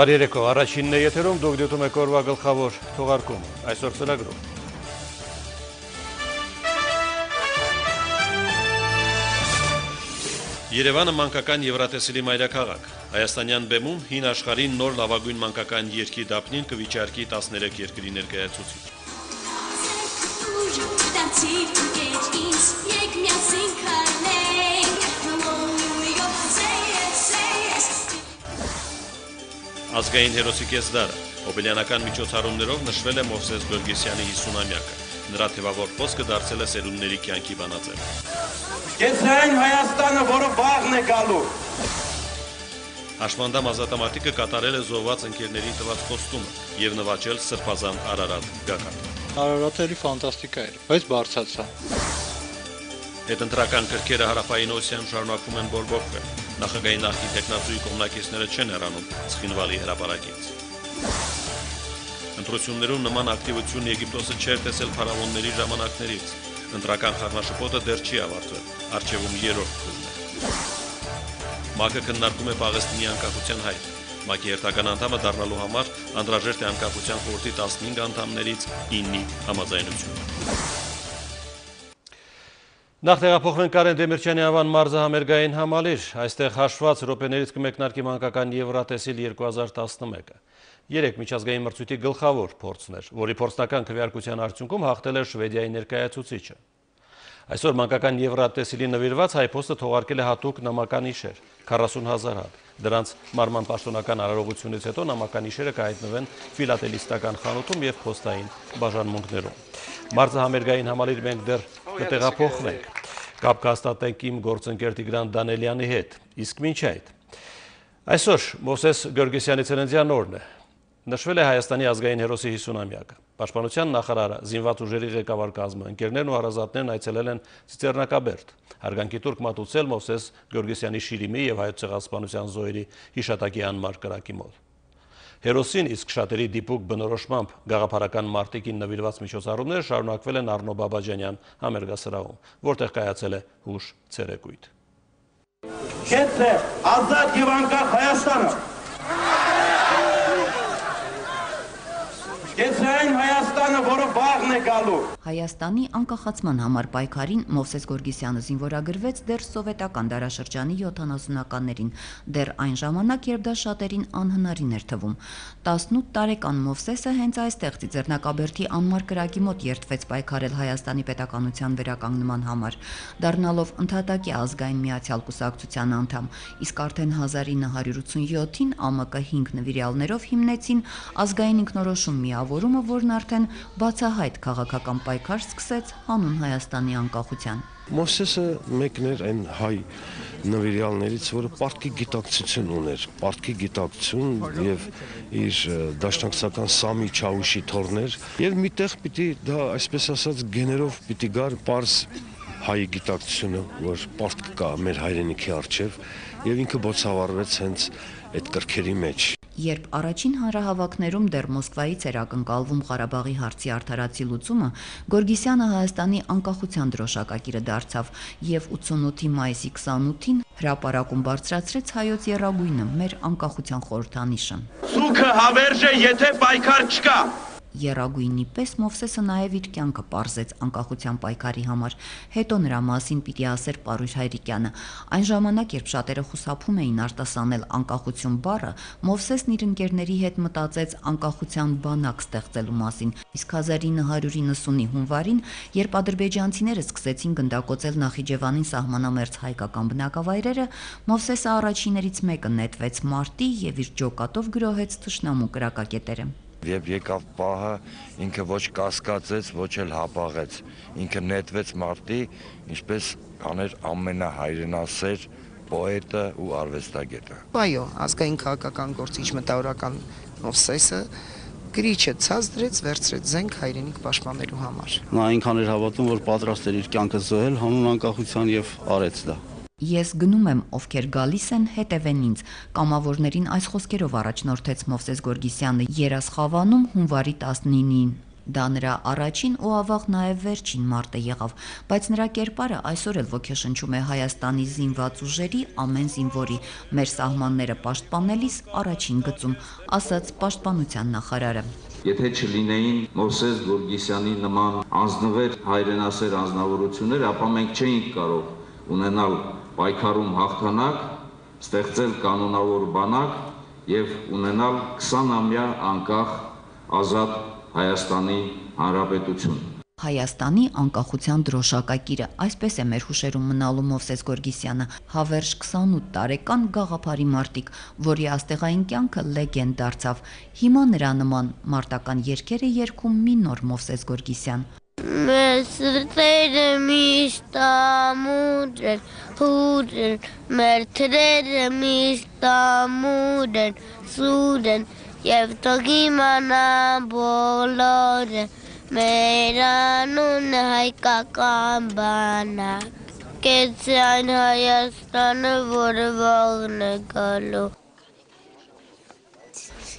Բարի երեկո, առաջինն է եթերում, դուք դիտում եք օրվա գլխավոր թողարկումը, այսօր ծրագրում։ Երևանը մանկական Եվրատեսիլի մայրաքաղաք, Հայաստանյան բեմում հին աշխարհին նոր լավագույն մանկական երգի դափնին կվիճարկի 13 երկրի ներկայացուցիչ։ Ազգային հերոսի կեսդարը, հոբելյանական միջոցառումներով նշվել է Մովսես Գորգեսյանի 50-ամյակը, նրա թևավոր խոսքը դարձել է սերունդների կյանքի բանաձև։ Կեցային Հայաստանը, որը վաղն է գալու։ Հաշմանդամ ազատամարտիկը կատարել է զոհված ընկերներին տված խոստումը եւ նվաճել սրբազան Արարատ գագաթը։ Արարատը էլի ֆանտաստիկա էր, բայց բարձրացա։ Հետընտրական կրքերը Հարավային Օսիայում շարունակվում են բորբոքվել։ Նախագահի նախկին տեխնացուի կողմնակիցները չեն հեռանում Ცხինվալի հրապարակից։ Ընտրություններում նման ակտիվություն Եգիպտոսը չէր տեսել փարավոնների ժամանակներից։ Ընտրական խառնաշփոթը դեռ չի ավարտվել, առջևում երրորդ փուլն է։ ՄԱԿ-ը քննարկում է Պաղեստինի անկախության հայտը։ ՄԱԿ-ի հերթական անդամը դառնալու համար անհրաժեշտ է անկախության խորհրդի 15 անդամներից 9-ի համաձայնությունը։ Նախ տեղափոխվենք Կարեն Դեմիրճյանի անվան մարզահամերգային համալիր, այստեղ հաշված րոպեներից կմեկնարկի մանկական Եվրատեսիլ 2011-ը։ Երեք միջազգային մրցույթի գլխավոր փորձն էր, որի փորձնական քվեարկության արդյունքում հաղթել էր Շվեդիայի ներկայացուցիչը։ Այսօր մանկական Եվրատեսիլի նվիրված հայփոստը թողարկել է հատուկ նամական իշեր, 40,000 հատ։ Դրանց մարման պաշտոնական արարողությունից հետո նամական իշերը կհայտնվեն ֆիլատելիստական խանութում եւ փոստային բաժանմունքներում։ Մարզահամերգային համալիր մենք դեռ կտեղափոխվենք։ Կապ կհաստատենք իմ գործընկեր Տիգրան Դանելյանի հետ։ Իսկ մինչ այդ այսօր Մովսես Գորգեսյանի ծննդյան օրն է։ Նշվել է Հայաստանի ազգային հերոսի 50-ամյակը։ Պաշտպանության նախարարը, զինված ուժերի ղեկավար կազմը, ընկերներն ու հարազատներն այցելել են Ծիծեռնակաբերդ, հարգանքի տուրք մատուցել Մովսես Գորգեսյանի շիրիմի եւ հայոց ցեղասպանության զոհերի հիշատակի անմար կրակի մոտ։ Հերոսին իսկ շատերի դիպուկ բնորոշմամբ գաղափարական մարտիկին նվիրված միջոցառումները շարունակվել են Առնո Բաբաջանյան համերգասրահում, որտեղ կայացել է հուշ ցերեկույթ։ Կեցե ազատ եւ անկախ Հայաստանը։ Կեցային Հայաստանը, որը վաղն է գալու։ Հայաստանի անկախացման համար պայքարին Մովսես Գորգեսյանը զինվորագրվեց դեռ սովետական դարաշրջանի 70-ականներին, դեռ այն ժամանակ, երբ դա շատերին անհնարին էր թվում։ 18 տարեկան Մովսեսը հենց այստեղ Ծիծեռնակաբերդի անմար կրակի մոտ երդվեց պայքարել Հայաստանի պետականության վերականգնման համար, դառնալով ընդհատակի ազգային միացյալ կուսակցության անդամ, իսկ արդեն 1987-ին ԱՄԿ 5 նվիրյալներով հիմնեցին ազգային ինքնորոշում միավորումը, որն արդեն բացահայտ քաղաքական պայքար սկսեց հանուն Հայաստանի անկախության։ Մովսեսը մեկն էր այն հայ նվիրյալներից, որը պարտքի գիտակցություն ուներ, պարտքի գիտակցություն եւ իր դաշնակցական Սամի Չաուշի թորներ, եւ միտեղ պիտի դա այսպես ասած գեներով պիտի գար պարզ հայ գիտակցությունը, որ պարտք կա մեր հայրենիքի առջև, եւ ինքը բոցավառվեց հենց այդ կրքերի մեջ։ Երբ առաջին հանրահավաքներում դեռ Մոսկվայից էր ակնկալվում Ղարաբաղի հարցի արդարացի լուծումը, Գորգեսյանը Հայաստանի անկախության դրոշակակիրը դարձավ եւ 88-ի մայիսի 28-ին հրապարակում բարձրացրեց հայոց եռագույնը, մեր անկախության խորհրդանիշը։ Սուքը հավերժ է, եթե պայքար չկա։ Եռագույնի պես Մովսեսը նաև իր կյանքը պարզեց անկախության պայքարի համար, հետո նրա մասին պիտի ասեր Պարույր Հայրիկյանը։ Այն ժամանակ, երբ շատերը խուսափում էին արտասանել անկախություն բառը, Մովսեսն իր ընկերների հետ մտածեց անկախության բանակ ստեղծելու մասին, իսկ 1990-ի հունվարին, երբ ադրբեջանցիները սկսեցին գնդակոծել Նախիջևանին սահմանամերձ հայկական բնակավայրերը, Մովսեսը առաջիներից մեկը նետվեց մարտի եւ իր ջոկատով գրոհեց թշնամու կրակակետերը։ Երբ եկավ պահը, ինքը ոչ կասկածեց, ոչ էլ հապաղեց, ինքը նետվեց մարտի, ինչպես աներ ամենահայրենասեր պոետը ու արվեստագետը։ Այո, ազգային քաղաքական գործիչ մտավորական Մովսեսը գրիչը ցած դրեց, վերցրեց զենք հայրենիք պաշտպանելու համար։ Նա այնքան էր հավատում, որ պատրաստ էր իր կյանքը զոհել հանուն անկախության եւ արեց դա։ Ես գնում եմ, ովքեր գալիս են, հետևեն ինձ։ Կամավորներին այս խոսքերով առաջնորդեց Մովսես Գորգեսյանը Երասխավանում հունվարի 19-ին։ Դա նրա առաջին ու ավաղ նաև վերջին մարտը եղավ, բայց նրա կերպարը այսօր էլ ոգեշնչում է Հայաստանի զինված ուժերի ամեն զինվորի, մեր սահմանները պաշտպանելիս առաջին գծում, ասաց պաշտպանության նախարարը։ Եթե չլինեին Մովսես Գորգիսյանի նման անձնվեր հայրենասեր անձնավորություններ, ապա մենք չէինք կարող ունենալ պայքարում հաղթանակ, ստեղծել կանոնավոր բանակ եւ ունենալ 20-ամյա անկախ ազատ Հայաստանի Հանրապետություն։ Հայաստանի անկախության դրոշակակիրը, այսպես է մեր հուշերում մնալու Մովսես Գորգիսյանը, հավերժ 28 տարեկան գաղափարի մարտիկ, որի աստեղային կյանքը լեգենդ դարձավ։ Հիմա նրա նման մարտական երգեր է երգում մի նոր Մովսես Գորգիսյան։ Մեր սրտերը միշտ ամուր են, հուր են, մեր թրերը միշտ ամուր են, սուր են, և թող իմանան բոլորը, մեր անունը հայկական բանակ, կեց այն Հայաստանը, որը վաղն է գալու։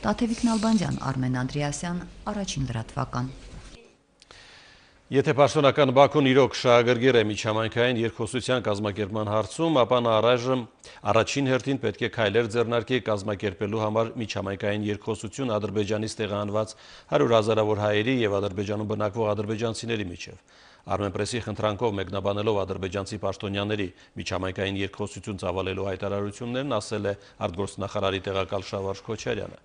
Տաթևիկ Նալբանդյան, Արմեն Անդրեասյան, Առաջին լրատվական։ Եթե պաշտոնական Բաքուն իրոք շահագրգիռ է միջհամայնքային երկխոսության կազմակերպման հարցում, ապա նա առայժմ առաջին հերթին պետք է քայլեր ձեռնարկի կազմակերպելու համար միջհամայնքային երկխոսություն Ադրբեջանից տեղահանված 100 հազարավոր հայերի եւ Ադրբեջանում բնակվող ադրբեջանցիների միջև։ Armenpress-ի խնդրանքով մեկնաբանելով ադրբեջանցի պաշտոնյաների միջհամայնքային երկխոսություն ծավալելու հայտարարություններն, ասել է արտգործնախարարի տեղակալ Շավարժ Քոչարյանը։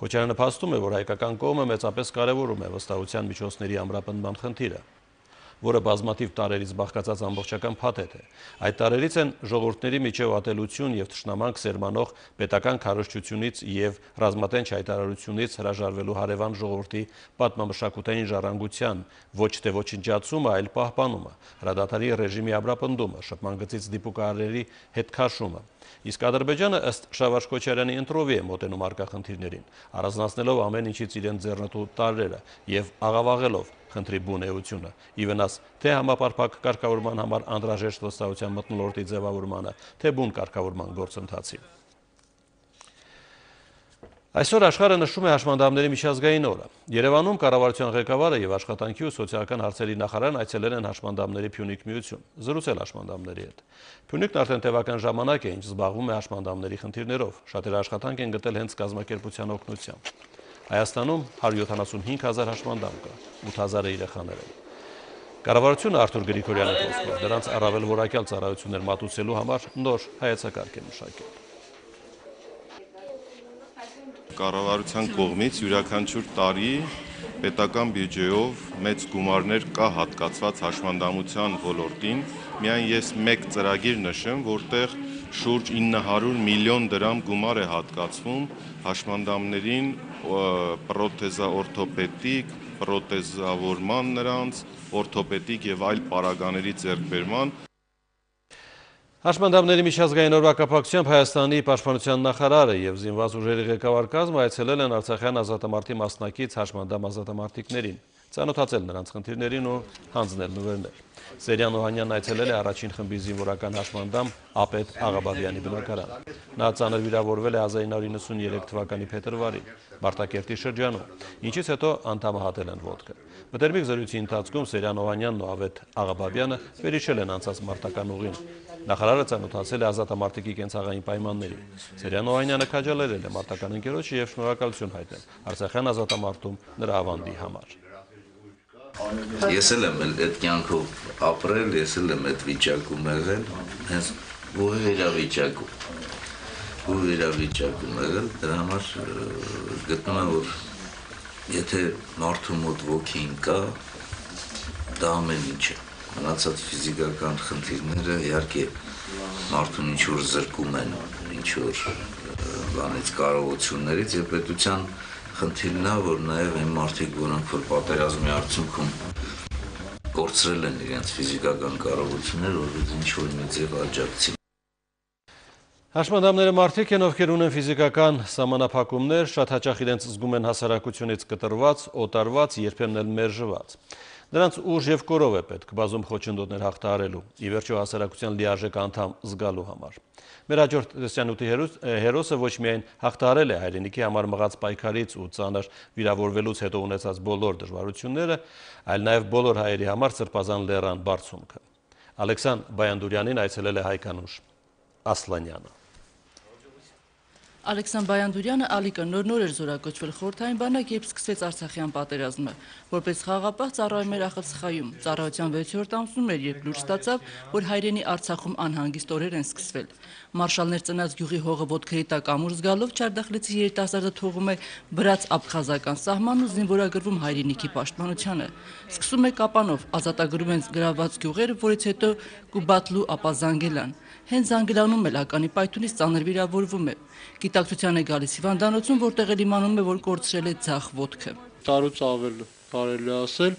Քոչարյանը փաստում է, որ հայկական կողմը մեծապես կարևորում է վստահության միջոցների ամրապնդման խնդիրը, որը բազմաթիվ տարերից բաղկացած ամբողջական փաթեթ է։ Այդ տարերից են ժողովուրդների միջև ատելություն եւ թշնամանք սերմանող պետական քարոզչությունից եւ ռազմատենչ հայտարարությունից հրաժարվելու հարևան ժողովրդի պատմամշակութային ժառանգության ոչ թե ոչնչացումը, այլ պահպանումը, հրադադարի ռեժիմի ամրապնդումը, շփման գծից դիպուկահարերի հետ քաշումը։ Իսկ Ադրբեջանը ըստ Շավարժ Քոչարյանի ընտրովի է մոտենում առկա խնդիրներին, առանձնացնելով ամեն ինչից իրեն ձեռնտու տարրերը եւ աղավաղելով խնդրի բուն էությունը, ի վնաս թե համապարփակ կարգավորման համար անհրաժեշտ վստահության մթնոլորտի ձևավորմանը, թե բուն կարգավորման գործընթացի։ Այսօր աշխարհը նշում է հաշմանդամների միջազգային օրը։ Երևանում կառավարության ղեկավարը եւ աշխատանքի ու սոցիալական հարցերի նախարարն այցելել են հաշմանդամների Փյունիկ միություն, զրուցել հաշմանդամների հետ։ Փյունիկն արդեն տևական ժամանակ է, ինչ զբաղվում է հաշմանդամների խնդիրներով, շատերը աշխատանք են գտել հենց կազմակերպության օգնությամբ։ Հայաստանում 175,000 հաշմանդամ կա, 8,000-ը երեխաներ են։ Կառավարությունը Արթուր Գրիգորյանի խոսքով դրանց առավել որակյալ ծառայություններ մատուցելու համար նոր հայեցակարգ է մշակել։ Կառավարության կողմից յուրաքանչյուր տարի պետական բյուջեով մեծ գումարներ կա հատկացված հաշմանդամության ոլորտին։ Միայն ես մեկ ծրագիր նշեմ, որտեղ շուրջ 900 միլիոն դրամ գումար է հատկացվում հաշմանդամներին պրոթեզաօրթոպեդիկ, պրոթեզավորման նրանց, օրթոպեդիկ եւ այլ պարագաների ձեռքբերման։ Հաշմանդամների միջազգային օրվա կապակցությամբ Հայաստանի պաշտպանության նախարարը եւ զինված ուժերի ղեկավար կազմը այցելել են Արցախյան ազատամարտի մասնակից հաշմանդամ ազատամարտիկներին, ծանոթացել նրանց խնդիրներին ու հանձնել նվերներ։ Սերյան Օհանյանն այցելել է առաջին խմբի զինվորական հաշմանդամ Ապետ Աղաբաբյանի բնակարան։ Նա ծանր վիրավորվել է 1993 թվականի փետրվարին Մարտակերտի շրջանում, ինչից հետո անդամահատել են ոտքը։ Մտերմիկ զրույցի ընթացքում Սերյան Օհանյանն ու Ապետ Աղաբաբյանը վերհիշել են անցած մարտական ուղին։ Նախարարը ծանոթացել է ազատամարտիկի կենցաղային պայմաններին։ Սերյան Օհանյանը քաջալերել է մարտական ընկերոջը եւ շնորհակալություն հայտնել Արցախյան ազատամարտում նրա ավանդի համար։ Ես էլ եմ այդ կյանքով ապրել, ես էլ եմ այդ վիճակում եղել, հենց ու իրավիճակում եղել, դրա համար գտնում եմ, որ եթե մարդու մոտ ոգին կա, դա ամեն ինչ է։ Մնացած ֆիզիկական խնդիրները իհարկե մարդուն ինչ-որ զրկում են, ինչ-որ բանից կարողություններից եւ պետության խնդիրն է, որ նաեւ այն մարդիկ, որոնք որ պատերազմի արդյունքում կորցրել են իրենց ֆիզիկական կարողությունները, որովհետեւ ինչ-որ մի ձև աջակցի։ Հաշմանդամները մարդիկ են, ովքեր ունեն ֆիզիկական սահմանափակումներ, շատ հաճախ իրենց զգում են հասարակությունից կտրված, օտարված, երբեմն էլ մերժված։ Նրանց ուժ եւ կորով է պետք բազում խոչընդոտներ հաղթահարելու, ի վերջո հասարակության լիարժեք անդամ զգալու համար։ Մեր հաջորդ տեսանյութի հերոսը ոչ միայն հաղթահարել է հայրենիքի համար մղած պայքարից ու ծանր վիրավորվելուց հետո ունեցած բոլոր դժվարությունները, այլ նաեւ բոլոր հայերի համար սրբազան լեռան բարձունքը։ Ալեքսան Բայանդուրյանին այցելել է Հայկանուշ Ասլանյանը։ Ալեքսան Բայանդուրյանը ալիքը նոր էր զորակոչվել խորհրդային բանակ, երբ սկսվեց Արցախյան պատերազմը։ Որպես խաղաղապահ ծառայում էր ԱԽՑԽ-ում։ Ծառայության 6-րդ ամսում էր, երբ լուր ստացավ, որ հայրենի Արցախում անհանգիստ օրեր են սկսվել։ Մարշալներ ծնած գյուղի հողը ոտքերի տակ ամուր զգալով Չարդախլեցի երիտասարդը թողում է վրաց-աբխազական սահմանն ու զինվորագրվում հայրենիքի պաշտպանությանը։ Սկսում է Կապանով, ազատագրում են գրաված գյուղերը, որից հետո Կուբատլու, ապա Զանգելան։ Հենց Զանգելանում էլ ականի պայթունից ծանր վիրավորվում է։ Գիտակցության է գալիս հիվանդանոցում, որտեղ էլ իմանում է, որ կորցրել է ձախ ոտքը։ Տարուց ավել կարելի ասել,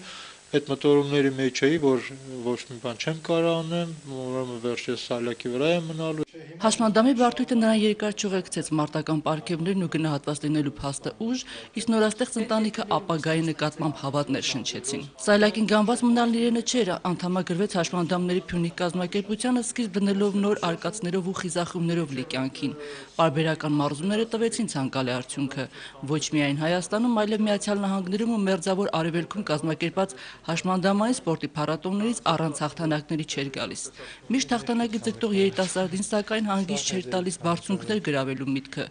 այդ մտորումների մեջ էի, որ ոչ մի բան չեմ կարող անեմ, ուրեմն վերջերս սալյակի վրա եմ մնալու։ Հաշմանդամի բարդույթը նրան երկար չուղեկցեց, մարտական պարգևներն ու գնահատված լինելու փաստը ուժ, իսկ նորաստեղծ ընտանիքը ապագայի նկատմամբ հավատներ շնչեցին։ Սալյակին գանված մնալն իրենը չէր, անդամագրվեց հաշմանդամների Փյունիկ կազմակերպությանը, սկիզբ դնելով նոր արկածներով ու խիզախումներով լի կյանքին։ Պարբերական մարզումները տվեցին ցանկալի արդյունքը։ Ոչ միայն Հայաստանում, այլև Միացյալ Նահանգներում ու Մերձավոր Արևելքում կազմակերպած հաշմանդամային սպորտի փառատոներից առանց հաղթանակների չէր գալիս։ Միշտ հաղթանակի ձգտող երիտասարդին սակայն հանգիստ չէր տալիս բարձունքներ գրավելու միտքը։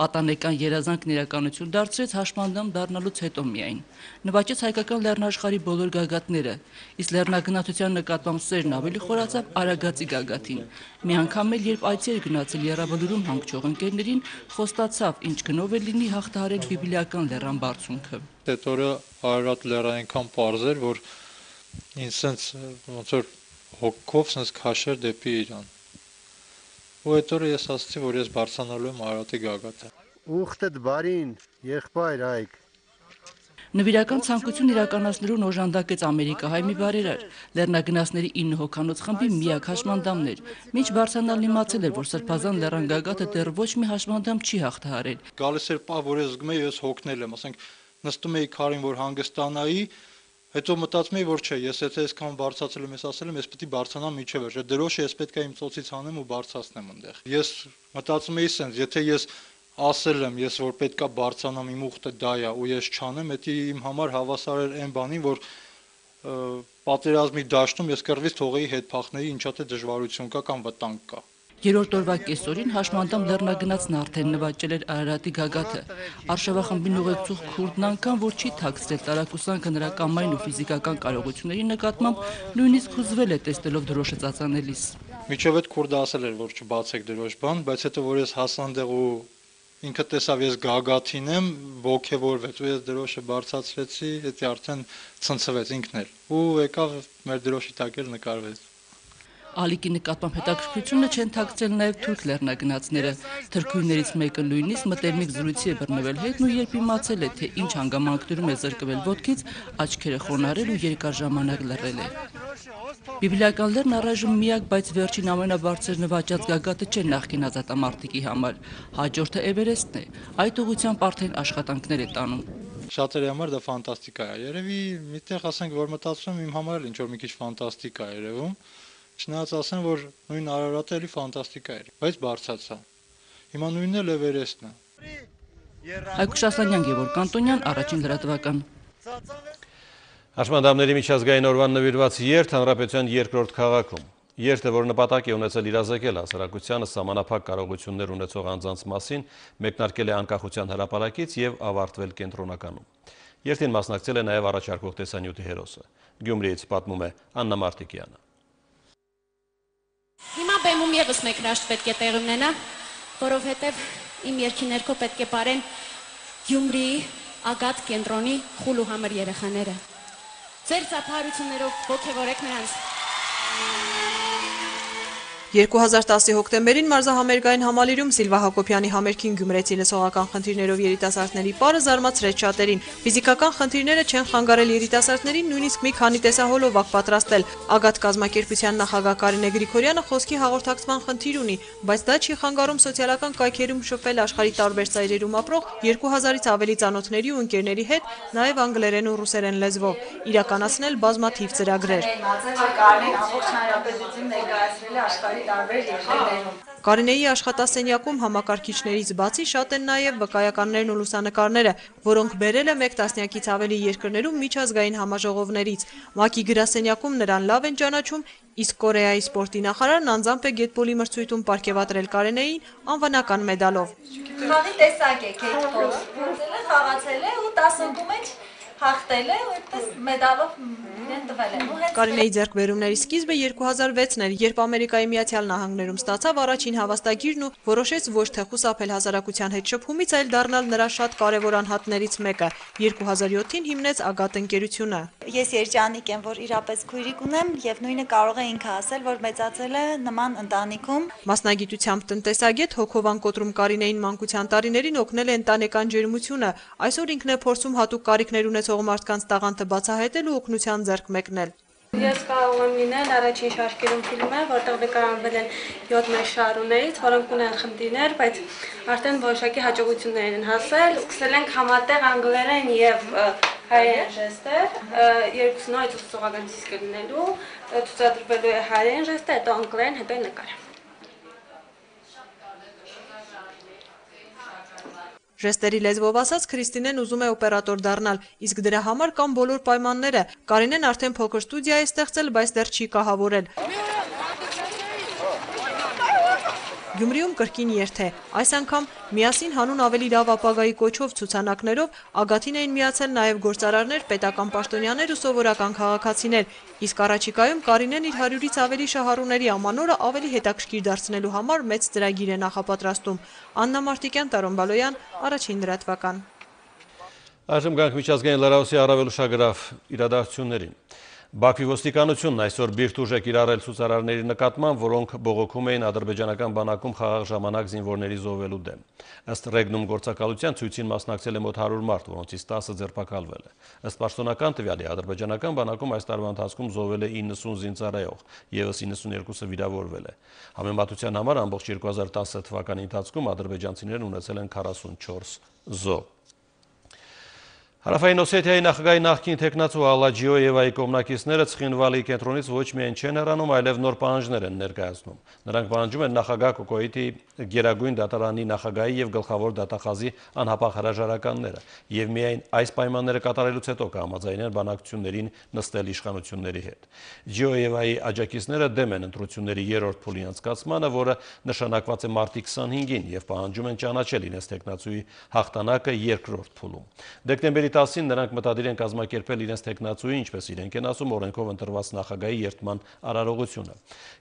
Պատանեկան երազանքն իրականություն դարձրեց հաշմանդամ դառնալուց հետո միայն։ Նվաճեց հայկական լեռնաշխարհի բոլոր գագաթները, իսկ լեռնագնացության նկատմամբ սերն ավելի խորացավ Արագածի գագաթին։ Մի անգամ էլ, երբ այցի էր գնացել Եռաբլուրում հանգչող ընկերներին, խոստացավ, ինչ գնով է լինի հաղթահարել բիբլիական լեռան բարձունքը։ Այդ օրը Արարատ լեռը այնքան պարզ էր, որ ինձ սենց ոնց որ հոգով սենց քաշեր դեպի Իրան։ Ու այդ օրը ես ասացի, որ ես բարձրանալու եմ Արարատի գագաթը։ Ուխտդ բարին, եղբայր Հայկ։ Նվիրական ցանկություն իրականացնելուն օժանդակեց ամերիկահայ մի բարերար։ Լեռնագնացների 9 հոգանոց խմբի միակ հաշմանդամներ։ Մինչ բարձրանալն իմացել էր, որ սրբազան լեռան գագաթը դեռ ոչ մի հաշմանդամ չի հաղթահարել։ Գալիս էր պահ, որ ես զգում եի, ես հոգնել եմ, ասենք նստում էի քարին, որ հանգստանայի, հետո մտածում էի, որ չէ, ես եթե այսքան բարձրացել եմ, ես ասել եմ, ես պետք է բարձրանամ միջև վերջ։ Դրոշը ես պետք է իմ ծոցից հանեմ ու բարձրացնեմ այնտեղ։ Ես մտածում էի սենց, եթե ես ասել եմ, ես որ պետքա բարձրանամ, իմ ուխտը դա է ու ես չանեմ, դա իմ համար հավասար էր այն բանին, որ պատերազմի դաշտում ես կռվից թողեի հետ փախնեի, ինչա թե դժվարություն կա կամ վտանգ կա։ Երրորդ օրվա կեսօրին հաշմանդամ լեռնագնացն արդեն նվաճել էր Արարատի գագաթը։ Արշավախմբին ուղեկցող քուրդն անգամ, որ չի թաքցրել տարակուսանքը նրա կամային ու ֆիզիկական կարողությունների նկատմամբ, նույնիսկ հուզվել է տեսնելով դրոշը ծածանելիս։ Միջև այդ քուրդը ասել էր, որ չբացեք դրոշ բան, բայց հետո որ ես հասա այնտեղ ու ինքը տեսավ ես գագաթին եմ, ոգևորվեց ու ես դրոշը բարձրացրեցի, դա արդեն ցնցվեց ինքն էլ։ Ու եկավ մեր դրոշի տակ էլ նկարվեց։ Ալիկի նկատմամբ հետաքրքրությունը չեն թաքցրել նաև թուրք լեռնագնացները։ Թրքույններից մեկը նույնիսկ մտերմիկ զրույցի է բռնվել հետն ու երբ իմացել է, թե ինչ հանգամանքներում է զրկվել ոտքից, աչքերը խոնարհել ու երկար ժամանակ լռել է։ Բիբլիական լեռն առայժմ միակ, բայց վերջին ամենաբարձր նվաճած գագաթը չէ նախկին ազատամարտիկի համար։ Հաջորդը Էվերեստն է։ Այդ ուղղությամբ արդեն աշխատանքներ է տանում։ Շատերի համար դա ֆանտաստիկա է։ Երևի միտեղ ասենք, որ մտածում եմ իմ համար էլ ինչ որ մի քիչ ֆանտաստիկա է երևում։ Չնայած ասեմ, որ նույն Արարատը էլի ֆանտաստիկա էր, բայց բարձրացա։ Հիմա նույնն էլ Էվերեստն է։ Հայկուշ Ասլանյան, Գևորգ Անտոնյան, Առաջին լրատվական։ Հաշմանդամների միջազգային օրվան նվիրված երթ հանրապետության երկրորդ քաղաքում։ Երթը, որ նպատակ է ունեցել իրազեկել հասարակությանը սահմանափակ կարողություններ ունեցող անձանց մասին, մեկնարկել է անկախության հրապարակից եւ ավարտվել կենտրոնականում։ Երթին մասնակցել է նաեւ առաջարկող տեսանյութի հերոսը։ Գյումրիից պատմում է Աննա Մարտիկյանը։ Հիմա բեմում եւս մեկնաշտ պետք է տեղի ունենա, որովհետեւ իմ երգի ներքո պետք է բարեն Գյումրիի Ագատ կենտրոնի խուլ ու համր երեխաները։ Ձեր ծափահարություններով ոգևորեք նրանց։ 2010-ի հոկտեմբերին մարզահամերգային համալիրում Սիլվա Հակոբյանի համերգին գյումրեցի լսողական խնդիրներով երիտասարդների պարը զարմացրեց շատերին։ Ֆիզիկական խնդիրները չեն խանգարել երիտասարդներին նույնիսկ մի քանի տեսահոլովակ պատրաստել։ Ագատ կազմակերպության նախագահ Կարինե Գրիգորյանը խոսքի հաղորդակցման խնդիր ունի, բայց դա չի խանգարում սոցիալական կայքերում շփվել աշխարհի տարբեր ծայրերում ապրող 2000-ից ավելի ծանոթների ու ընկերների հետ, նաև անգլերեն ու ռուսերեն լեզվով, իրականացնել բազմաթիվ ծրագրեր։ Կարինեի աշխատասենյակում համակարգիչներից բացի շատ են նաև վկայականներն ու լուսանկարները, որոնք բերել է մեկ տասնյակից ավելի երկրներում միջազգային համաժողովներից։ ՄԱԿ-ի գրասենյակում նրան լավ են ճանաչում, իսկ Կորեայի սպորտի նախարարն անձամբ է գետբոլի մրցույթում պարգևատրել Կարինեին անվանական մեդալով։ Խաղի տեսակ է գետբոլը, խաղացել է ու 10 մեջ հաղթել է ու այդպես մեդալով իրեն տվել են։ Կարինեի ձեռքբերումների սկիզբը 2006-ն էր, երբ Ամերիկայի Միացյալ Նահանգներում ստացավ առաջին հավաստագիրն ու որոշեց ոչ թե խուսափել հասարակության հետ շփումից, այլ դառնալ նրա շատ կարևոր անհատներից մեկը։ 2007-ին հիմնեց Ագատ ընկերությունը։ Ես երջանիկ եմ, որ իրապես քույրիկ ունեմ եւ նույնը կարող է ինքը ասել, որ մեծացել է նման ընտանիքում։ Մասնագիտությամբ տնտեսագետ հոգովան կոտրում Կարինեին մանկության տարիներին օգնել է ընտանեկան ջերմությունը։ Այսօր ինքն է փորձում հատուկ կարիքներ ունեցող մարդկանց տաղանդը բացահայտել ու օգնության ձեռք մեկնել։ Ես կարող եմ լինել առաջին շարքերում ֆիլմը, որտեղ նկարահանվել են 7 մեծ շարուներից, որոնք ունեն խնդիրներ, բայց արդեն որոշակի հաջողություններ են հասել։ Սկսել ենք համատեղ անգլերեն եւ հայերեն ժեստեր, երկուսն այդ ուսուցողական դիսկ լինելու, ցուցադրվելու է հայերեն ժեստը, հետո անգլերեն, հետո նկարը։ Ժեստերի լեզվով ասած Քրիստինեն ուզում է օպերատոր դառնալ, իսկ դրա համար կան բոլոր պայմանները։ Կարինեն արդեն փոքր ստուդիա է ստեղծել, բայց դեռ չի կահավորել։ Գյումրիում կրկին երթ է։ Այս անգամ միասին հանուն ավելի լավ ապագայի կոչով ցուցանակներով Ագատին էին միացել նաև գործարարներ, պետական պաշտոնյաներ ու սովորական քաղաքացիներ։ Իսկ առաջիկայում Կարինեն իր 100-ից ավելի շահառուների ամանորը ավելի հետաքրքիր դարձնելու համար մեծ ծրագիր է նախապատրաստում։ Աննա Մարտիկյան, Տարոն Բալոյան, Առաջին լրատվական։ Այժմ գանք միջազգային լրատվության առավել ուշագրավ իրադարձություններին։ Բաքվի ոստիկանությունն այսօր բիրտ ուժ է կիրառել ցուցարարների նկատմամբ, որոնք բողոքում էին ադրբեջանական բանակում խաղաղ ժամանակ զինվորների զոհվելու դեմ։ Ըստ Ռեգնում գործակալության ցույցին մասնակցել է մոտ 100 մարդ, որոնցից 10-ը ձերբակալվել է։ Ըստ պաշտոնական տվյալի ադրբեջանական բանակում այս տարվա ընթացքում զոհվել է 90 զինծառայող, ևս 92-ը վիրավորվել է։ Համեմատության համար ամբողջ 2010 թվականի ընթացքում ադրբեջանցիներն ունեցել են 44 զոհ։ Հարավային Օսեթիայի նախագահի նախկին թեկնածու Ալլա Ջիոևայի կողմնակիցները Ցխինվալի կենտրոնից ոչ միայն չեն հեռանում, այլև նոր պահանջներ են ներկայացնում։ Նրանք պահանջում են նախագահ Կոկոյտի Գերագույն դատարանի նախագահի եւ գլխավոր դատախազի անհապաղ հրաժարականները, եւ միայն այս պայմանները կատարելուց հետո կհամաձայնեն բանակցություններին նստել իշխանությունների հետ։ Ջիոևայի աջակիցները դեմ են ընտրությունների երրորդ փուլի անցկացմանը, որը նշանակված է մարտի 25-ին եւ պահանջում են ճանաչել իրենց թեկնածուի հաղթանակը երկրորդ փուլում։ Դեկտեմբերի 10-ին նրանք մտադիր են կազմակերպել իրենց թեկնածուի, ինչպես իրենք են ասում, օրենքով ընտրված նախագահի երդման արարողությունը։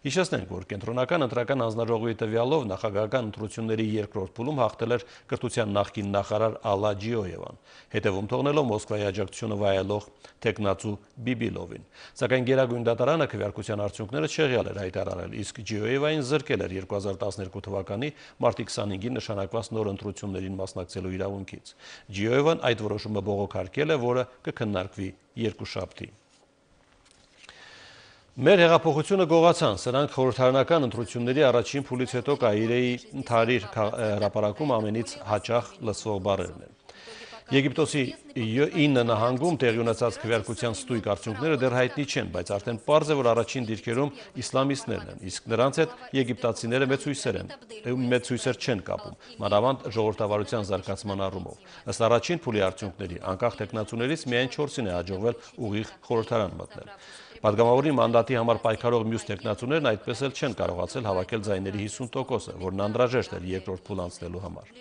Հիշեցնենք, որ կենտրոնական ընտրական հանձնաժողովի տվյալով նախագահական ընտրությունների երկրորդ փուլում հաղթել էր կրթության նախկին նախարար Ալլա Ջիոևան, հետևում թողնելով Մոսկվայի աջակցությունը վայելող թեկնածու Բիբիլովին։ Սակայն Գերագույն դատարանը քվեարկության արդյունքները չեղյալ էր հայտարարել, իսկ Ջիոևային զրկել էր 2012 թվականի մարտի 25-ին նշանակված նոր ընտրություններին մասնակցելու իրավունքից։ Ջիոևան այդ որոշումը բողոքարկել է, որը կքննարկվի երկուշաբթի։ Մեր հեղափոխությունը գողացան, սրանք խորհրդարանական ընտրությունների առաջին փուլից հետո Կահիրեի Թարիր հրապարակում ամենից հաճախ լսվող բառերն են։ Եգիպտոսի 9 նահանգում տեղի ունեցած քվեարկության ստույգ արդյունքները դեռ հայտնի չեն, բայց արդեն պարզ է, որ առաջին դիրքերում իսլամիստներն են, իսկ նրանց հետ եգիպտացիները մեծ հույսեր չեն կապում, մանավանդ ժողովրդավարության զարգացման առումով։ Ըստ առաջին փուլի արդյունքների, անկախ թեկնածուներից միայն 4-ին է հաջողվել ուղիղ խորհրդարան մտնել։ Պատգամավորի մանդատի համար պայքարող մյուս թեկնածուներն այդպես էլ չեն կարողացել հավաքել ձայների 50%-ը, որն անհրաժեշտ էր երկրորդ փուլ անցնելու համար։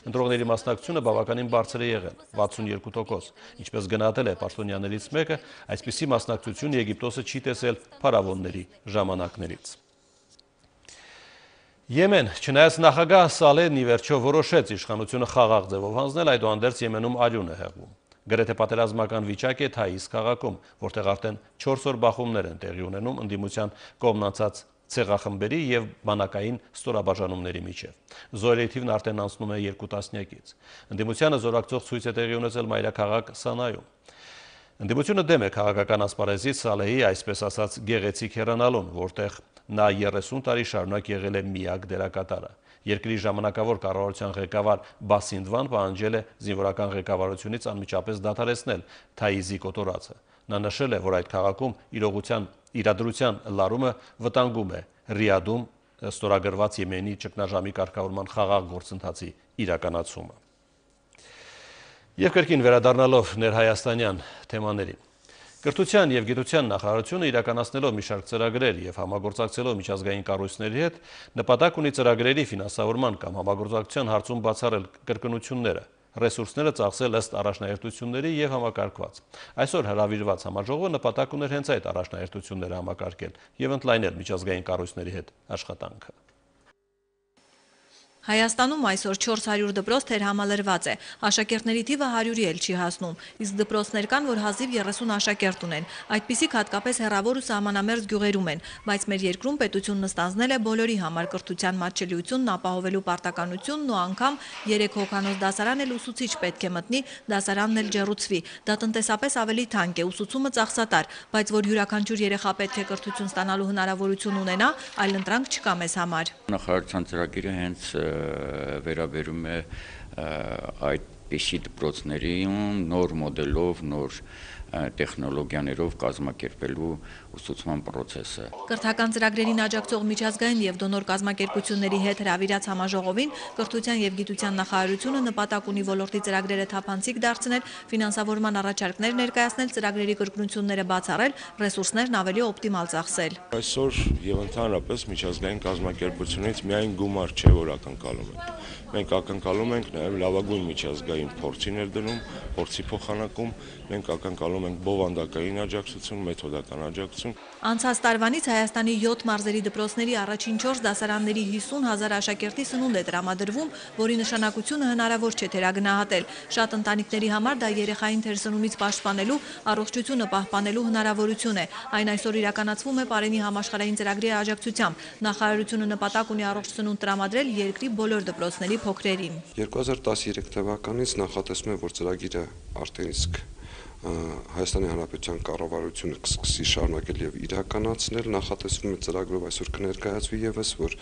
Ընտրողների մասնակցությունը բավականին բարձր է եղել՝ 62%, ինչպես գնահատել է պաշտոնյաներից մեկը, այսպիսի մասնակցություն Եգիպտոսը չի տեսել փարավոնների ժամանակներից։ Եմեն, չնայած նախագահ Սալեհն ի վերջո որոշեց իշխանությունը խաղաղ ձևով հանձնել, այդուհանդերձ Եմենում արյուն է հեղվում։ Գրեթե պատերազմական վիճակ է Թայիս քաղաքում, որտեղ արդեն 4 օր բախումներ են տեղի ունենում ընդդիմության կողմնացած ցեղախմբերի եւ բանակային ստորաբաժանումների միջև։ Զոհերի թիվն արդեն անցնում է 2 տասնյակից։ Ընդդիմությանը զորակցող ցույց է տեղի ունեցել մայրաքաղաք Սանայում։ Ընդդիմությունը դեմ է քաղաքական ասպարեզից Սալեհի այսպես ասած գեղեցիկ հեռանալուն, որտեղ նա 30 տարի շարունակ եղել է միակ դերակատարը։ Երկրի ժամանակավոր կառավարության ղեկավար Բասինդվան պահանջել է զինվորական ղեկավարությունից անմիջապես դադարեցնել Թաիզի կոտորածը։ Նա նշել է, որ այդ քաղաքում իրադրության լարումը վտանգում է Ռիադում ստորագրված Եմենի ճգնաժամի կարգավորման խաղաղ գործընթացի իրականացումը։ Եվ կրկին վերադառնալով ներհայաստանյան թեմաներին։ Կրթության եւ գիտության նախարարությունը իրականացնելով մի շարք ծրագրեր եւ համագործակցելով միջազգային կառույցների հետ նպատակ ունի ծրագրերի ֆինանսավորման կամ համագործակցության հարցում բացառել կրկնությունները, ռեսուրսները ծախսել ըստ առաջնահերթությունների եւ համակարգված։ Այսօր հրավիրված համաժողովը նպատակ ուներ հենց այդ առաջնահերթությունները համակարգել եւ ընդլայնել միջազգային կառույցների հետ աշխատանքը։ Հայաստանում այսօր 400 դպրոց թերհամալրված է, աշակերտների թիվը 100-ի էլ չի հասնում, իսկ դպրոցներ կան, որ հազիվ 30 աշակերտ ունեն, այդպիսիք հատկապես հեռավոր ու սահմանամերձ գյուղերում են, բայց մեր երկրում պետությունն ստանձնել է բոլորի համար կրթության մատչելիությունն ապահովելու պարտականությունն ու անգամ 3 հոգանոց դասարան էլ ուսուցիչ պետք է մտնի, դասարանն էլ ջեռուցվի, դա տնտեսապես ավելի թանկ է, ուսուցումը ծախսատար, բայց որ յուրաքանչյուր երեխա պետք է կրթություն ստանալու հնարավորություն ունենա, այլընտրանք չկա մեզ համար։ Նախարարության ծրագիրը հենց վերաբերում է այդպիսի դպրոցներին նոր մոդելով, նոր տեխնոլոգիաներով կազմակերպելու ուսուցման process-ը։ Կրթական ծրագրերին աջակցող միջազգային եւ դոնոր կազմակերպությունների հետ հրավիրած համաժողովին կրթության եւ գիտության նախարարությունը նպատակ ունի ոլորտի ծրագրերը թափանցիկ դարձնել, ֆինանսավորման առաջարկներ ներկայացնել, ծրագրերի կրկնությունները բացառել, ռեսուրսներն ավելի օպտիմալ ծախսել։ Այսօր եւ ընդհանրապես միջազգային կազմակերպությունից միայն գումար չէ, որ ակնկալում ենք։ Մենք ակնկալում ենք նաեւ լավագույն միջազգային փորձի ներդնում, փորձի փոխանակում, մենք ակնկալում ենք բովանդակային աջակցություն, մեթոդական աջակցություն։ Անցած տարվանից Հայաստանի 7 մարզերի դպրոցների առաջին 4 դասարանների 50,000 աշակերտի սնունդ է տրամադրվում, որի նշանակությունը հնարավոր չէ թերագնահատել։ Շատ ընտանիքների համար դա երեխային թերսնումից պաշտպանելու, առողջությունը պահպանելու հնարավորություն է։ Այն այսօր իրականացվում է Պարենի համաշխարհային ծրագրի աջակցությամբ։ Նախարարությունը նպատակ ունի առողջ սնունդ տրամադրել երկրի բոլոր դպրոցների փոքրերին։ 2013 թվականից նախատեսվում է, որ ծրագիրը արդեն իսկ Հայաստանի Հանրապետության կառավարությունը կսկսի շարունակել եւ իրականացնել, նախատեսվում է ծրագրով այսօր կներկայացվի եւս, որ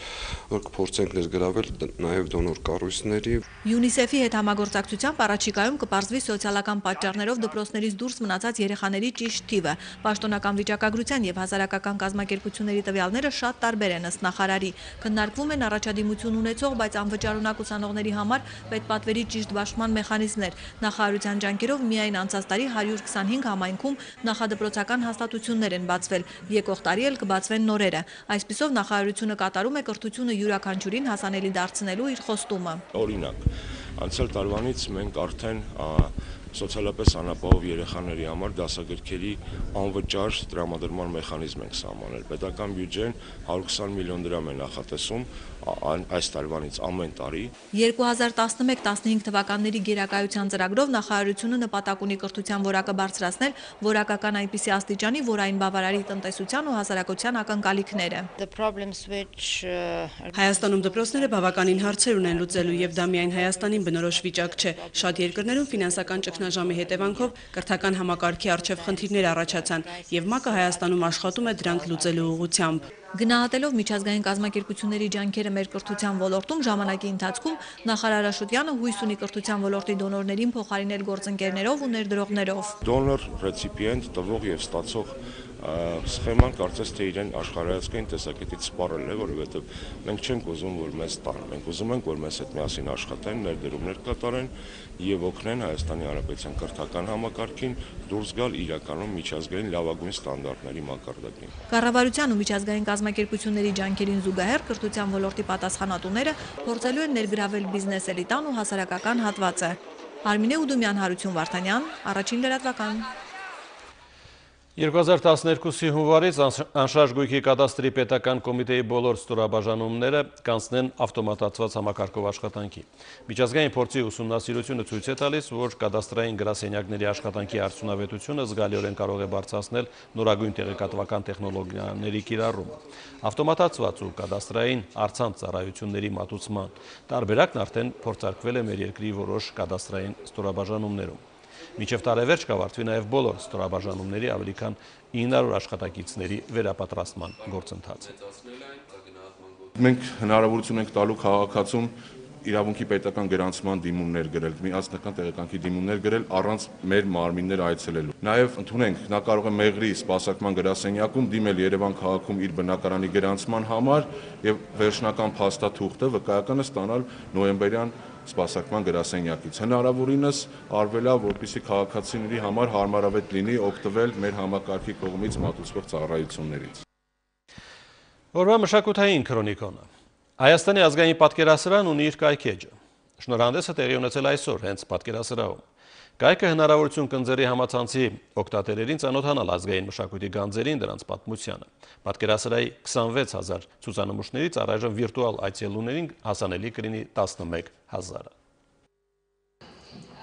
կփորձենք ներգրավել նաեւ դոնոր կառույցների։ ՅՈՒՆԻՍԵՖ-ի հետ համագործակցությամբ առաջիկայում կպարզվի սոցիալական պատճառներով դպրոցներից դուրս մնացած երեխաների ճիշտ թիվը։ Պաշտոնական վիճակագրության եւ հասարակական կազմակերպությունների տվյալները շատ տարբեր են ըստ նախարարի։ Քննարկվում են առաջադիմություն ունեցող, բայց անվճարունակ ուսանողների համար պետպատվերի ճիշտ բաշխման մեխանիզմներ։ Նախարարության ջանքերով միայն անցած տարի 125 համայնքում նախադպրոցական հաստատություններ են բացվել, եկող տարի էլ կբացվեն նորերը։ Այսպիսով նախարարությունը կատարում է կրթությունը յուրաքանչյուրին հասանելի դարձնելու իր խոստումը։ Օրինակ, անցյալ տարվանից մենք արդեն սոցիալապես անապահով երեխաների համար դասագրքերի անվճար տրամադրման մեխանիզմ ենք սահմանել։ Պետական բյուջեն 120 միլիոն դրամ է նախատեսում այս տարվանից ամեն տարի։ 2011-15 թվականների գերակայության ծրագրով նախարարությունը նպատակ ունի կրթության որակը բարձրացնել, որակական այնպիսի աստիճանի, որ այն բավարարի տնտեսության ու հասարակության ակնկալիքները։ Հայաստանում դպրոցները բավականին հարցեր ունեն լուծելու եւ դա միայն Հայաստանին բնորոշ վիճակ չէ։ Շատ երկրներում ֆինանսական ճգնաժամի հետևանքով կրթական համակարգի առջև խնդիրներ առաջացան եւ ՄԱԿ-ը Հայաստանում աշխատում է դրանք լուծելու ուղղությամբ։ Գնահատելով միջազգային կազմակերպությունների ջանքերը մեր կրթության ոլորտում ժամանակի ընթացքում նախարար Աշոտյանը հույս ունի կրթության ոլորտի դոնորներին փոխարինել գործընկերներով ու ներդրողներով։ Դոնոր, ռեցիպիենտ, տվող եւ ստացող սխեման կարծես թե իրեն աշխարհայացքային տեսակետից սպառել է, որովհետեւ մենք չենք ուզում, որ մեզ տան, մենք ուզում ենք, որ մեզ հետ միասին աշխատեն, ներդրումներ կատարեն եւ օգնեն Հայաստանի Հանրապետության կրթական համակարգին դուրս գալ իրականում միջազգային լավագույն ստանդարտների մակարդակին։ Կառավարության ու միջազգային կազմակերպությունների ջանքերին զուգահեռ կրթության ոլորտի պատասխանատուները փորձելու են ներգրավել բիզնես էլիտան ու հասարակական հատվածը։ Արմինե Ուդումյան, Հարություն Վարդանյան, Առաջին լրատվական։ 2012-ի հունվարից անշարժ գույքի կադաստրի պետական կոմիտեի բոլոր ստորաբաժանումները կանցնեն ավտոմատացված համակարգով աշխատանքի։ Միջազգային փորձի ուսումնասիրությունը ցույց է տալիս, որ կադաստրային գրասենյակների աշխատանքի արդյունավետությունը զգալիորեն կարող է բարձրացնել նորագույն տեղեկատվական տեխնոլոգիաների կիրառումը։ Ավտոմատացված ու կադաստրային առցանց ծառայությունների մատուցման տարբերակն արդեն փորձարկվել է մեր երկրի որոշ կադաստրային ստորաբաժանումներում։ Մինչև տարեվերջ կավարտվի նաև բոլոր ստորաբաժանումների ավելի քան 900 աշխատակիցների վերապատրաստման գործընթացը։ Մենք հնարավորություն ենք տալու քաղաքացուն իրավունքի պետական գրանցման դիմումներ գրել, միասնական տեղեկանքի դիմումներ գրել առանց մեր մարմիններ այցելելու։ Նաև ընդունենք, նա կարող է Մեղրի սպասարկման գրասենյակում դիմել Երևան քաղաքում իր բնակարանի գրանցման համար եւ վերջնական փաստաթուղթը վկայականը ստանալ նոյեմբերյան սպասարկման գրասենյակից։ Հնարավորինս արվել է, որպեսզի քաղաքացիների համար հարմարավետ լինի օգտվել մեր համակարգի կողմից մատուցվող ծառայություններից։ Օրվա մշակութային քրոնիկոնը։ Հայաստանի ազգային պատկերասրահն ունի իր կայքեջը։ Շնորհանդեսը տեղի ունեցել այսօր հենց պատկերասրահում։ Կայքը հնարավորություն կընձեռի համացանցի օգտատերերին ծանոթանալ ազգային մշակույթի գանձերին, դրանց պատմությանը։ Պատկերասրահի 26,000 ցուցանմուշներից առայժմ վիրտուալ այցելուներին հասանելի կլինի 11,000-ը։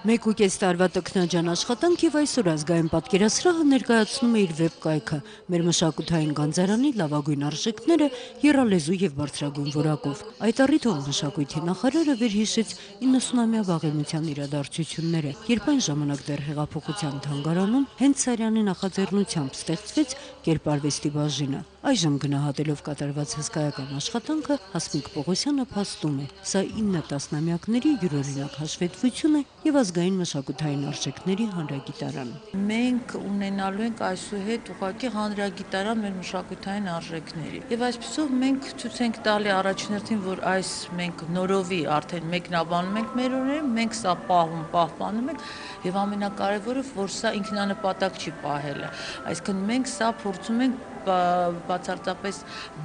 1.5 տարվա տքնաջան աշխատանք եւ այսօր ազգային պատկերասրահը ներկայացնում է իր վեբ կայքը։ Մեր մշակութային գանձարանի լավագույն արժեքները եռալեզու եւ բարձրագույն որակով։ Այդ առիթով մշակույթի նախարարը վերհիշեց 90-ամյա վաղեմության իրադարձությունները, երբ այն ժամանակ դեռ հեղափոխության թանգարանում հենց Սարյանի նախաձեռնությամբ ստեղծվեց կերպարվեստի բաժինը։ Այժմ գնահատելով կատարված հսկայական աշխատանքը Հասմիկ Պողոսյանը փաստում է. սա 9 տասնամյակների յուրօրինակ հաշվետվություն է եւ ազգային մշակութային արժեքների հանրագիտարան։ Մենք ունենալու ենք այսուհետ ուղղակի հանրագիտարան մեր մշակութային արժեքների։ Եվ այսպեսով մենք ցույց ենք տալի առաջնորդին, որ այս մենք նորովի արդեն մեկնաբանում ենք մեր օրերը, մենք սա պահպանում ենք եւ ամենակարևորը, որ սա ինքնանպատակ չի պահելը։ Այսինքն մենք սա փորձում ենք բացարձակապես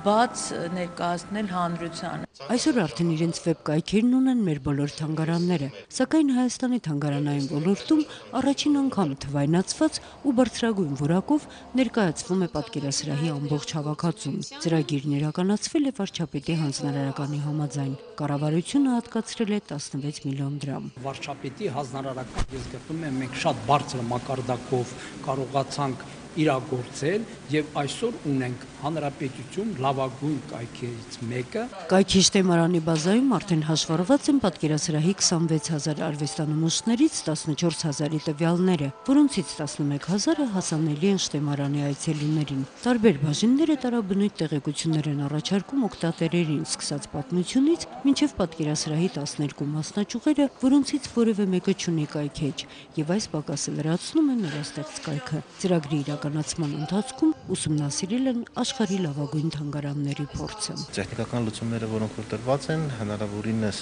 բաց ներկայացնել հանրությանը։ Այսօր արդեն իրենց վեբ կայքերն ունեն մեր բոլոր թանգարանները, սակայն Հայաստանի թանգարանային ոլորտում առաջին անգամ թվայնացված ու բարձրագույն որակով ներկայացվում է պատկերասրահի ամբողջ հավաքածուն։ Ծրագիրն իրականացվել է վարչապետի հանձնարարականի համաձայն։ Կառավարությունը հատկացրել է 16 միլիոն դրամ։ Վարչապետի հանձնարարական ես գտնում եմ մենք շատ բարձր մակարդակով կարողացանք իրագործել եւ այսօր ունենք հանրապետություն լավագույն կայքերից մեկը։ Կայքի շտեմարանի բազայում արդեն հաշվառված են պատկերասրահի 26,000 արվեստանմուշներից 14,000-ի տվյալները, որոնցից 11,000-ը հասանելի են շտեմարանի այցելուներին։ Տարբեր բաժինները տարաբնույթ տեղեկություններ են առաջարկում օգտատերերին, սկսած պատմությունից մինչև պատկերասրահի 12 մասնաճյուղերը, որոնցից որևէ մեկը չունի կայքեջ, եւ այս պակասը լրացնում է նորաստեղծ կայքը։ Ծրագրի իրականացման ընթացքում ուսումնասիրել են աշխարհի լավագույն թանգարանների փորձը։ Տեխնիկական լուծումները, որոնք որ տրված են, հնարավորինս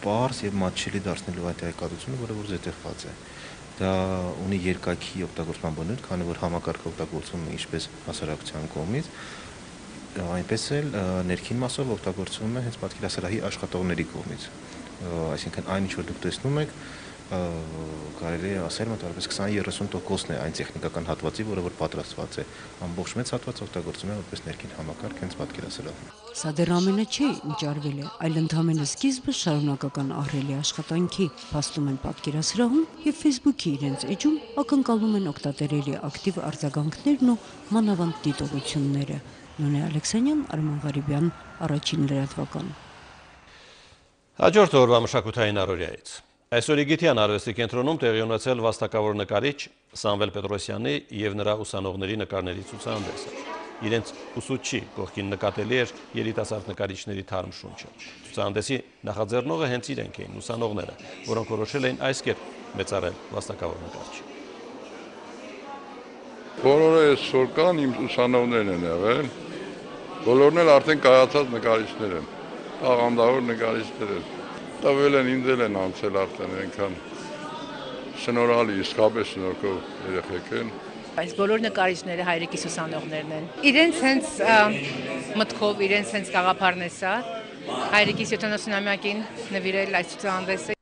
պարզ եւ մատչելի դարձնելու այդ տեղեկատվությունը, որը որ զետեղված է։ Դա ունի երկակի օգտագործման բնույթ, քանի որ համակարգը օգտագործվում է ինչպես հասարակության կողմից, այնպես էլ ներքին մասով օգտագործվում է հենց պատկերասրահի աշխատողների կողմից։ Այսինքն այն ինչ որ դուք տեսնում եք, կարելի է ասել մոտավորապես 20-30%-ն է այն տեխնիկական հատվածի, որը որ պատրաստված է։ Ամբողջ մեծ հատվածը օգտագործվում է որպես ներքին համակարգ հենց պատկերասրահում։ Սա դեռ ամենը չէ, ինչ արվել է, այլ ընդհանրապես սկիզբը շարունակական ահռելի աշխատանքի, փաստում են պատկերասրահում եւ Facebook-ի իրենց էջում ակնկալում են օգտատերերի ակտիվ արձագանքներն ու մանավանդ դիտողությունները։ Նոնե Ալեքսանյան, Արման Ղարիբյան, Առաջին լրատվական։ Հաջորդ օրվա մշակութային առօրյայից։ Այսօր Իգիթյան արվեստի կենտրոնում տեղի ունեցել վաստակավոր նկարիչ Սամվել Պետրոսյանի եւ նրա ուսանողների նկարների ցուցահանդեսը։ Իրենց ուսուցչի կողքին նկատելի էր երիտասարդ նկարիչների թարմ շունչը։ Ցուցահանդեսի նախաձեռնողը հենց իրենք էին, ուսանողները, որոնք որոշել էին այս կերպ մեծարել վաստակավոր նկարիչին։ Բոլորը այսօր կան իմ ուսանողներն են եղել, բոլորն էլ արդեն կայացած նկարիչներ են, տաղանդավոր նկարիչներ են։ Տվել են, ինձ են անցել արդեն այնքան շնորհալի, իսկապես շնորհքով երեխեք են։ Այս բոլոր նկարիչները հայրիկիս ուսանողներն են։ Իրենց հենց մտքով, իրենց հենց գաղափարն է սա, հայրիկիս 70-ամյակին նվիրել այս ցուցահանդեսը։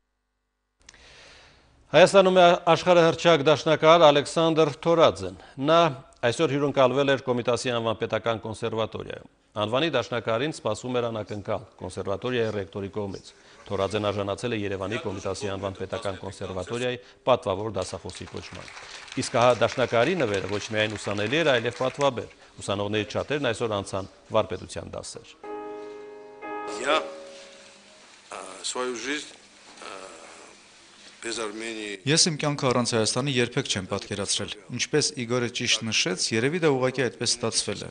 Հայաստանում է աշխարհահռչակ դաշնակահար Ալեքսանդր Թորաձեն։ Նա այսօր հյուրընկալվել էր Կոմիտասի անվան պետական կոնսերվատորիայում։ Անվանի դաշնակահարին սպասում էր անակնկալ կոնսերվատորիայի ռեկտորի կողմից։ Թորաձեն արժանացել է Երևանի Կոմիտասի անվան պետական կոնսերվատորիայի պատվավոր դասախոսի կոչման։ Իսկ հա դաշնակահարի նվերը ոչ միայն ուսանելի էր, այլև պատվաբեր։ Ուսանողներից շատերն այսօր անցան վարպետության դասեր։ Ես իմ կյանքը առանց Հայաստանի երբեք չեմ պատկերացրել։ Ինչպես Իգորը ճիշտ նշեց, երևի դա ուղղակի այդպես ստացվել է։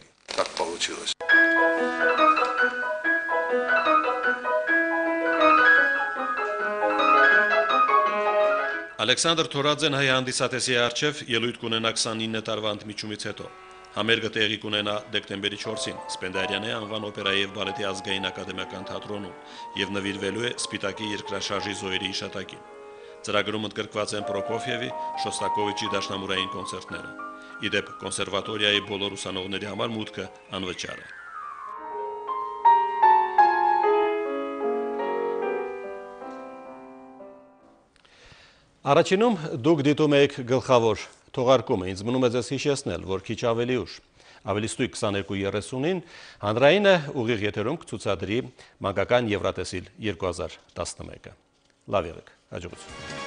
Ալեքսանդր Թորաձեն հայ հանդիսատեսի առջև ելույթ կունենա 29 տարվա ընդմիջումից հետո։ Համերգը տեղի կունենա դեկտեմբերի 4-ին Սպենդիարյանի անվան օպերայի եւ բալետի ազգային ակադեմիական թատրոնում եւ նվիրվելու է Սպիտակի երկրաշարժի զոհերի հիշատակին։ Ծրագրում ընդգրկված են Պրոկոֆիևի, Շոստակովիչի դաշնամուրային կոնցերտները։ Իդեպ կոնսերվատորիայի բոլոր ուսանողների համար մուտքը անվճար է։ Առաջինում դուք դիտում եք գլխավոր թողարկումը, ինձ մնում է ձեզ հիշեցնել, որ քիչ ավելի ուշ, ավելի ստույգ 22:30-ին հանրայինը ուղիղ եթերում կցուցադրի մանկական Եվրատեսիլ 2011-ը։ Լավ եղեք, հաջողություն։